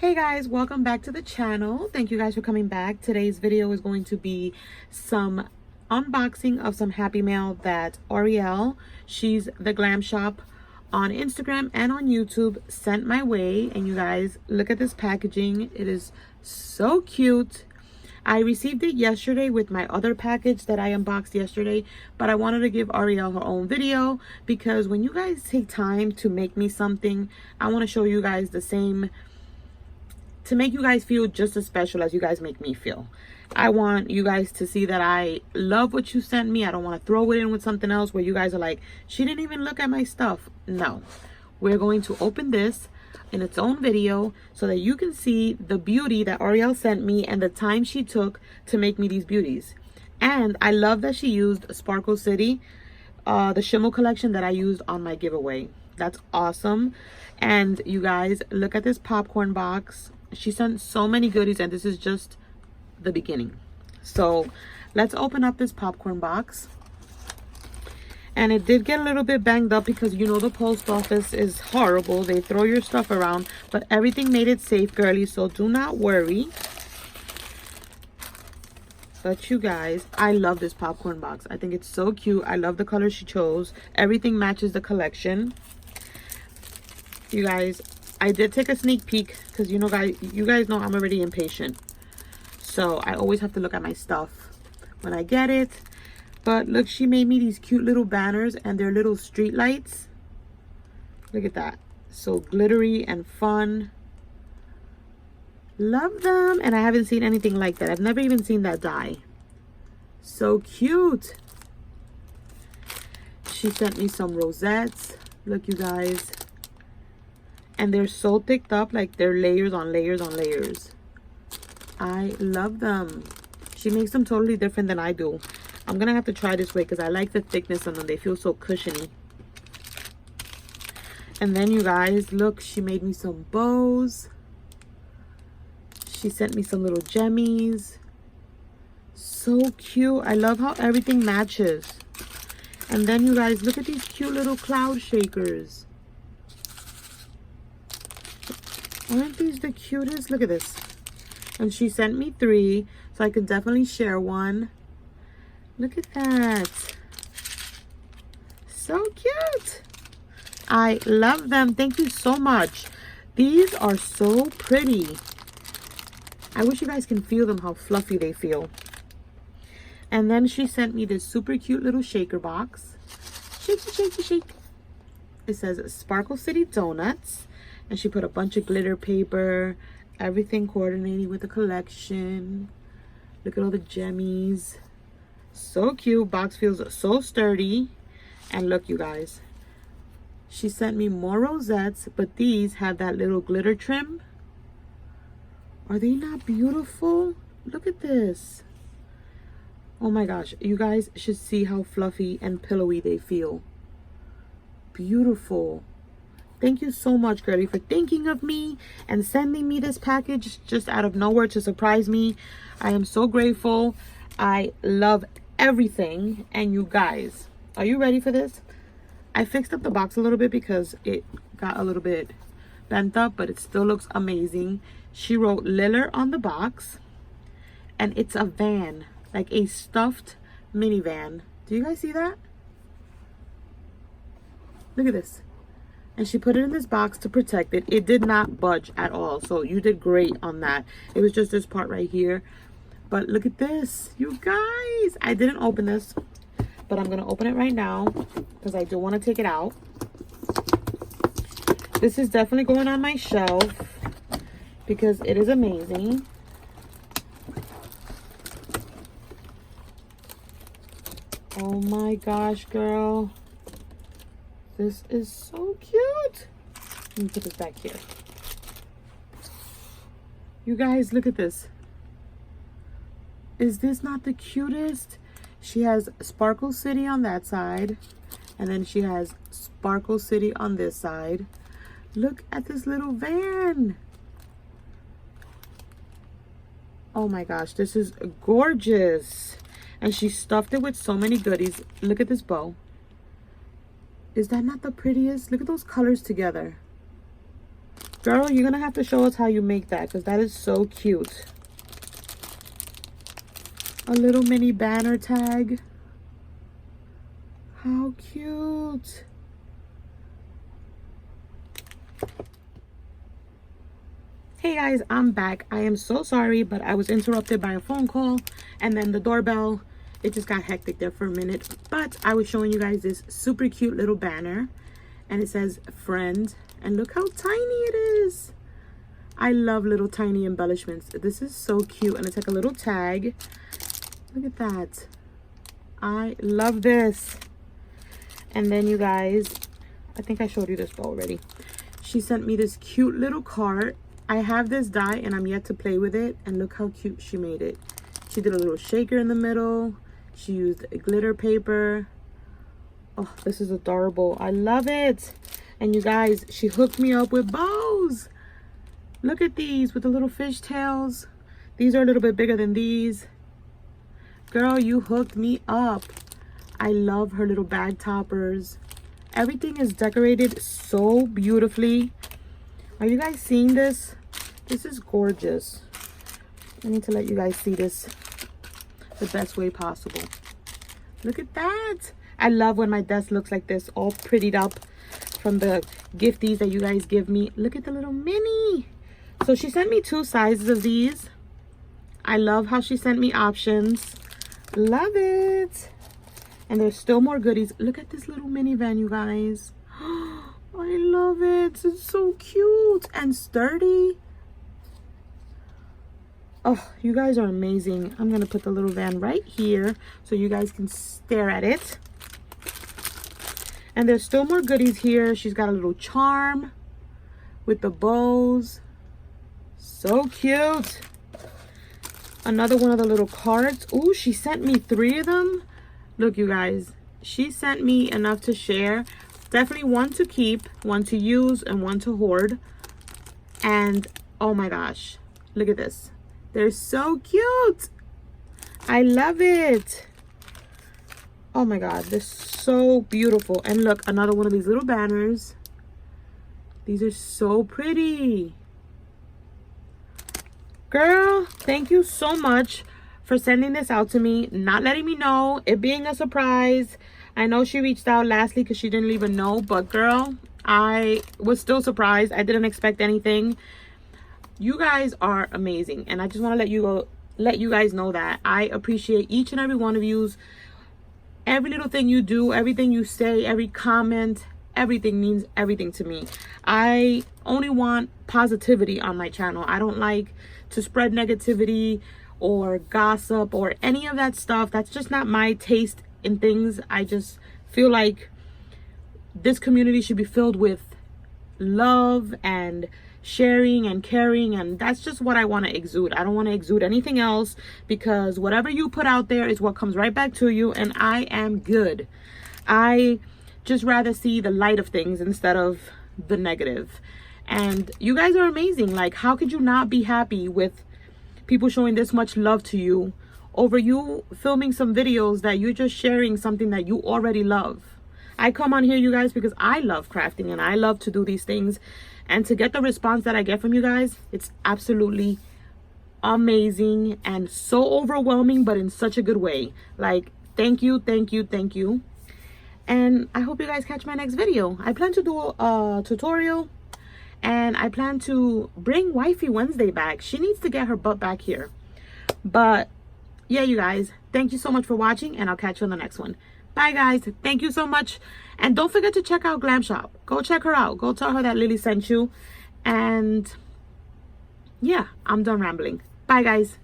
Hey guys, welcome back to the channel. Thank you guys for coming back. Today's video is going to be some unboxing of some Happy Mail that Ariel, she's the glam shop on Instagram and on YouTube, sent my way. And you guys, look at this packaging. It is so cute. I received it yesterday with my other package that I unboxed yesterday, but I wanted to give Ariel her own video because when you guys take time to make me something, I want to show you guys the same, to make you guys feel just as special as you guys make me feel. I want you guys to see that I love what you sent me. I don't want to throw it in with something else where you guys are like, she didn't even look at my stuff. No, we're going to open this in its own video so that you can see the beauty that Ariel sent me and the time she took to make me these beauties. And I love that she used Sparkle City, the Shimmel collection that I used on my giveaway. That's awesome. And you guys, look at this popcorn box. She sent so many goodies, and this is just the beginning. So let's open up this popcorn box. And it did get a little bit banged up because you know the post office is horrible. They throw your stuff around, but everything made it safe, girly, so do not worry. But you guys, I love this popcorn box. I think it's so cute. I love the color she chose. Everything matches the collection. You guys, I did take a sneak peek because you guys know I'm already impatient. So I always have to look at my stuff when I get it. But look, she made me these cute little banners and they're little street lights. Look at that. So glittery and fun. Love them. And I haven't seen anything like that. I've never even seen that die. So cute. She sent me some rosettes. Look, you guys. And they're so thicked up, like they're layers on layers on layers. I love them. She makes them totally different than I do. I'm gonna have to try this way because I like the thickness on them. They feel so cushiony. And then you guys, look, she made me some bows. She sent me some little gemmies. So cute. I love how everything matches. And then you guys, look at these cute little cloud shakers. Aren't these the cutest? Look at this. And she sent me 3, so I could definitely share one. Look at that. So cute. I love them. Thank you so much. These are so pretty. I wish you guys can feel them, how fluffy they feel. And then she sent me this super cute little shaker box. Shakey, shakey, shake. It says Sparkle City Donuts. And she put a bunch of glitter paper, everything coordinating with the collection. Look at all the gemmies. So cute. Box feels so sturdy. And look, you guys. She sent me more rosettes, but these have that little glitter trim. Are they not beautiful? Look at this. Oh my gosh. You guys should see how fluffy and pillowy they feel. Beautiful. Thank you so much, girlie, for thinking of me and sending me this package just out of nowhere to surprise me. I am so grateful. I love everything. And you guys, are you ready for this? I fixed up the box a little bit because it got a little bit bent up, but it still looks amazing. She wrote Liller on the box. And it's a van, like a stuffed minivan. Do you guys see that? Look at this. And she put it in this box to protect it. It did not budge at all. So you did great on that. It was just this part right here. But look at this. You guys. I didn't open this. But I'm going to open it right now. Because I do want to take it out. This is definitely going on my shelf. Because it is amazing. Oh my gosh, girl. This is so cute. Let me put this back here. You guys, look at this. Is this not the cutest? She has Sparkle City on that side. And then she has Sparkle City on this side. Look at this little van. Oh my gosh, this is gorgeous. And she stuffed it with so many goodies. Look at this bow. Is that not the prettiest? Look at those colors together. Girl, you're gonna have to show us how you make that, because that is so cute. A little mini banner tag. How cute. Hey guys, I'm back. I am so sorry, but I was interrupted by a phone call and then the doorbell. It just got hectic there for a minute. But I was showing you guys this super cute little banner and it says friend. And look how tiny it is. I love little tiny embellishments. This is so cute. And it's like a little tag. Look at that. I love this. And then you guys, I think I showed you this already. She sent me this cute little card. I have this die and I'm yet to play with it. And look how cute she made it. She did a little shaker in the middle. She used a glitter paper. Oh, this is adorable. I love it. And you guys, she hooked me up with bows. Look at these with the little fish tails. These are a little bit bigger than these. Girl, you hooked me up. I love her little bag toppers. Everything is decorated so beautifully. Are you guys seeing this? This is gorgeous. I need to let you guys see this the best way possible. Look at that. I love when my desk looks like this, all prettied up from the gifties that you guys give me. Look at the little mini. So she sent me 2 sizes of these. I love how she sent me options. Love it. And there's still more goodies. Look at this little minivan, you guys. I love it. It's so cute and sturdy. Oh, you guys are amazing. I'm going to put the little van right here so you guys can stare at it. And there's still more goodies here. She's got a little charm with the bows. So cute. Another one of the little cards. Ooh, she sent me 3 of them. Look, you guys. She sent me enough to share. Definitely 1 to keep, 1 to use, and 1 to hoard. And, oh my gosh. Look at this. They're so cute. I love it. Oh my God, they're so beautiful. And look, another one of these little banners. These are so pretty. Girl, thank you so much for sending this out to me, not letting me know, it being a surprise. I know she reached out lastly because she didn't leave a note, but girl, I was still surprised. I didn't expect anything. You guys are amazing, and I just want to let you guys know that I appreciate each and every one of you. Every little thing you do, everything you say, every comment, everything means everything to me. I only want positivity on my channel. I don't like to spread negativity or gossip or any of that stuff. That's just not my taste in things. I just feel like this community should be filled with love and sharing and caring, and that's just what I want to exude. I don't want to exude anything else, because whatever you put out there is what comes right back to you, and I am good. I just rather see the light of things instead of the negative. And you guys are amazing. Like, how could you not be happy with people showing this much love to you over you filming some videos that you're just sharing something that you already love? I come on here, you guys, because I love crafting and I love to do these things. And to get the response that I get from you guys, it's absolutely amazing and so overwhelming, but in such a good way. Like, thank you, thank you, thank you. And I hope you guys catch my next video. I plan to do a tutorial, and I plan to bring Wifey Wednesday back. She needs to get her butt back here. But yeah, you guys, thank you so much for watching, and I'll catch you on the next one. Bye guys, thank you so much. And don't forget to check out Glam Shop. Go check her out. Go tell her that Lily sent you. And yeah, I'm done rambling. Bye guys.